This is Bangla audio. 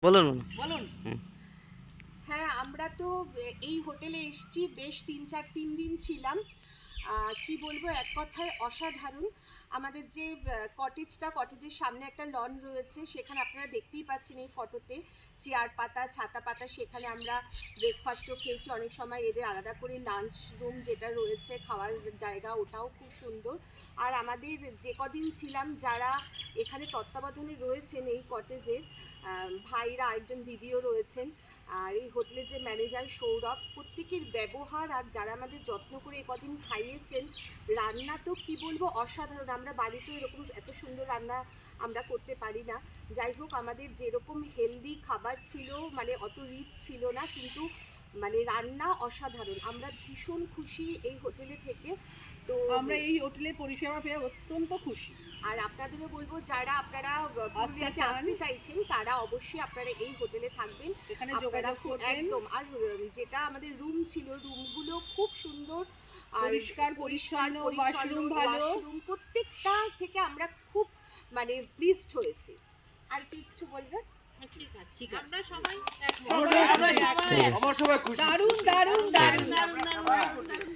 বলুন বলুন। হ্যাঁ, আমরা তো এই হোটেলে এসেছি বেশ 3 দিন ছিলাম। কি বলবো, এক কথায় অসাধারণ। আমাদের যে কটেজের সামনে একটা লন রয়েছে, সেখানে আপনারা দেখতেই পাচ্ছেন এই ফটোতে, চেয়ার পাতা, ছাতা পাতা, সেখানে আমরা ব্রেকফাস্টও খেয়েছি। অনেক সময় এদের আলাদা করে লাঞ্চ রুম যেটা রয়েছে, খাওয়ার জায়গা, ওটাও খুব সুন্দর। আর আমাদের যে কদিন ছিলাম, যারা এখানে তত্ত্বাবধানে রয়েছেন এই কটেজের ভাইরা, আরেকজন দিদিও রয়েছেন, আর এই হোটেলের যে ম্যানেজার সৌরভ, প্রত্যেকের ব্যবহার আর যারা আমাদের যত্ন করে কদিন খাইয়েছেন, রান্না তো কি বলবো অসাধারণ। আমরা বাড়িতেও এরকম এত সুন্দর রান্না আমরা করতে পারি না। যাই হোক, আমাদের যেরকম হেলদি খাবার ছিল, মানে অত রিচ ছিল না, কিন্তু মানে রান্না অসাধারণ। আমরা ভীষণ খুশি এই হোটেলে থেকে। তো আমরা এই হোটেলে পরিষেবা পেয়ে অত্যন্ত খুশি। আর আপনাদেরও বলবো, যারা আপনারা পুরুলিয়াতে আসতে চাইছেন, তারা অবশ্যই আপনারা এই হোটেলে থাকবেন, এখানে আপনারা যোগাযোগ করবেন। একদম। আর যেটা আমাদের রুম ছিল, রুমগুলো খুব সুন্দর, আর পরিষ্কার পরিচ্ছন্ন, ওয়াশরুম ভালো, ওয়াশরুম প্রত্যেকটা থেকে আমরা খুব মানে প্লিজড হয়েছি। আর কি কিছু বলবেন? ঠিক আছে, আমরা সবাই আমরা সবাই খুশি। দারুণ দারুণ দারুণ দারুণ।